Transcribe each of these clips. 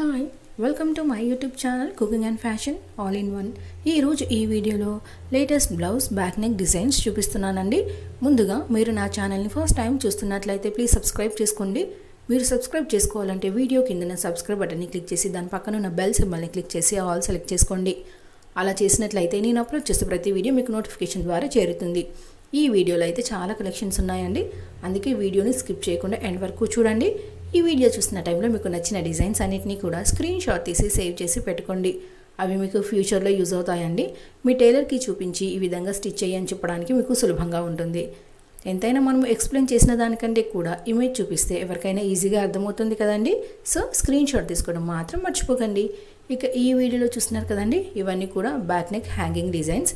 Hi welcome to my YouTube channel cooking and fashion all in one. ఈరోజు ఈ వీడియోలో latest blouse back neck designs చూపిస్తున్నానండి. ముందుగా మీరు నా ఛానల్ని ఫస్ట్ టైం చూస్తున్నట్లయితే ప్లీజ్ సబ్స్క్రైబ్ చేసుకోండి. మీరు సబ్స్క్రైబ్ చేసుకోవాలంటే వీడియో కింద సబ్స్క్రైబ్ బటన్ని క్లిక్ చేసి దాని పక్కన ఉన్న బెల్ సింబల్ని క్లిక్ చేసి ఆల్ సెలెక్ట్ చేసుకోండి. అలా చేసినట్లయితే నేను అప్లోడ్ చేసే ప్రతి వీడియో మీకు నోటిఫికేషన్ ద్వారా చేరుతుంది. ఈ వీడియోలో అయితే చాలా కలెక్షన్స్ ఉన్నాయండి, అందుకే వీడియోని స్కిప్ చేయకుండా ఎండ్ వరకు చూడండి. ఈ వీడియో చూసిన టైంలో మీకు నచ్చిన డిజైన్స్ అన్నిటినీ కూడా స్క్రీన్ షాట్ తీసి సేవ్ చేసి పెట్టుకోండి. అవి మీకు ఫ్యూచర్లో యూజ్ అవుతాయండి. మీ టైలర్కి చూపించి ఈ విధంగా స్టిచ్ చేయని చెప్పడానికి మీకు సులభంగా ఉంటుంది. ఎంతైనా మనం ఎక్స్ప్లెయిన్ చేసిన దానికంటే కూడా ఇమేజ్ చూపిస్తే ఎవరికైనా ఈజీగా అర్థమవుతుంది కదండి. సో స్క్రీన్ షాట్ తీసుకోవడం మాత్రం మర్చిపోకండి. ఇక ఈ వీడియోలో చూస్తున్నారు కదండి, ఇవన్నీ కూడా బ్యాక్ నెక్ హ్యాంగింగ్ డిజైన్స్.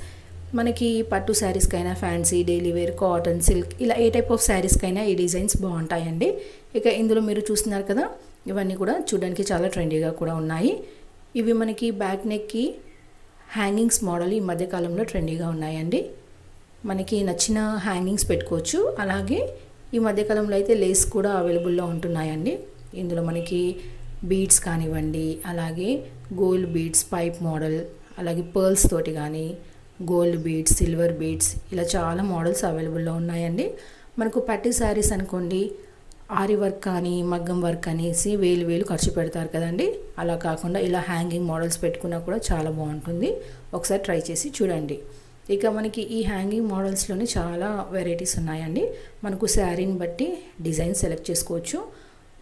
మనకి పట్టు శారీస్కైనా, fancy, daily wear, cotton, silk ఇలా ఏ టైప్ ఆఫ్ శారీస్కైనా ఈ డిజైన్స్ బాగుంటాయండి. ఇక ఇందులో మీరు చూస్తున్నారు కదా, ఇవన్నీ కూడా చూడడానికి చాలా ట్రెండీగా కూడా ఉన్నాయి. ఇవి మనకి బ్యాక్ నెక్కి హ్యాంగింగ్స్ మోడల్ ఈ మధ్యకాలంలో ట్రెండీగా ఉన్నాయండి. మనకి నచ్చిన హ్యాంగింగ్స్ పెట్టుకోవచ్చు. అలాగే ఈ మధ్యకాలంలో అయితే లేస్ కూడా అవైలబుల్లో ఉంటున్నాయండి. ఇందులో మనకి బీడ్స్ కానివ్వండి, అలాగే గోల్డ్ బీడ్స్ పైప్ మోడల్, అలాగే పర్ల్స్ తోటి కానీ గోల్డ్ బీడ్స్, సిల్వర్ బీడ్స్ ఇలా చాలా మోడల్స్ అవైలబుల్లో ఉన్నాయండి. మనకు పట్టు శారీస్ అనుకోండి, ఆరి వర్క్ కానీ మగ్గం వర్క్ అనేసి వేలు ఖర్చు పెడతారు కదండి. అలా కాకుండా ఇలా హ్యాంగింగ్ మోడల్స్ పెట్టుకున్నా కూడా చాలా బాగుంటుంది. ఒకసారి ట్రై చేసి చూడండి. ఇక మనకి ఈ హ్యాంగింగ్ మోడల్స్లోనే చాలా వెరైటీస్ ఉన్నాయండి. మనకు శారీని బట్టి డిజైన్ సెలెక్ట్ చేసుకోవచ్చు.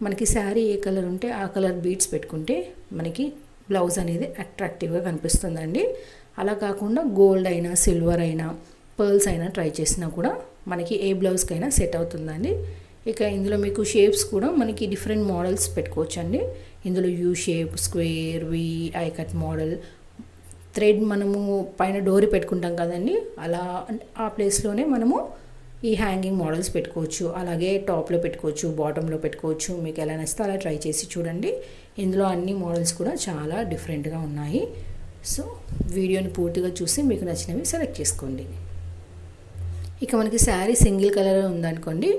మనకి శారీ ఏ కలర్ ఉంటే ఆ కలర్ బీడ్స్ పెట్టుకుంటే మనకి బ్లౌజ్ అనేది అట్రాక్టివ్గా కనిపిస్తుందండి. అలా కాకుండా గోల్డ్ అయినా, సిల్వర్ అయినా, పర్ల్స్ అయినా ట్రై చేసినా కూడా మనకి ఏ బ్లౌజ్కైనా సెట్ అవుతుందండి. ఇక ఇందులో మీకు షేప్స్ కూడా మనకి డిఫరెంట్ మోడల్స్ పెట్టుకోవచ్చండి. ఇందులో U shape, square, V, I cut model, thread మనము పైన డోరీ పెట్టుకుంటాం కదండి, అలా ఆ ప్లేస్లోనే మనము ఈ హ్యాంగింగ్ మోడల్స్ పెట్టుకోవచ్చు. అలాగే టాప్లో పెట్టుకోవచ్చు, బాటంలో పెట్టుకోవచ్చు. మీకు ఎలా నచ్చితే అలా ట్రై చేసి చూడండి. ఇందులో అన్ని మోడల్స్ కూడా చాలా డిఫరెంట్గా ఉన్నాయి. సో వీడియోని పూర్తిగా చూసి మీకు నచ్చినవి సెలెక్ట్ చేసుకోండి. ఇక మనకి శారీ సింగిల్ కలర్ ఉందనుకోండి,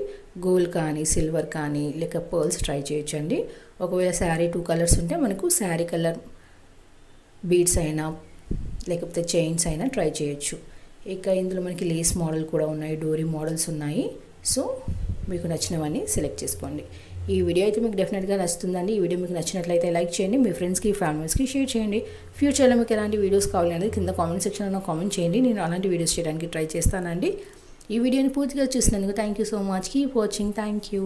గోల్డ్ కానీ సిల్వర్ కానీ లేక పర్ల్స్ ట్రై చేయొచ్చండి. ఒకవేళ శారీ 2 కలర్స్ ఉంటే మనకు శారీ కలర్ బీడ్స్ అయినా లేకపోతే చైన్స్ అయినా ట్రై చేయొచ్చు. ఇక ఇందులో మనకి లేస్ మోడల్ కూడా ఉన్నాయి, డోరీ మోడల్స్ ఉన్నాయి. సో మీకు నచ్చినవన్నీ సెలెక్ట్ చేసుకోండి. ఈ వీడియో అయితే మీకు డెఫినెట్గా నచ్చుతుందండి. ఈ వీడియో మీకు నచ్చినట్లయితే లైక్ చేయండి, మీ ఫ్రెండ్స్కి, ఫ్యామిలీస్కి షేర్ చేయండి. ఫ్యూచర్లో మీకు ఎలాంటి వీడియోస్ కావాలి అనేది కింద కామెంట్ సెక్షన్లో కామెంట్ చేయండి. నేను అలాంటి వీడియోస్ చేయడానికి ట్రై చేస్తానండి. ఈ వీడియోని పూర్తిగా చూసినందుకు thank you so much. Keep watching. Thank you.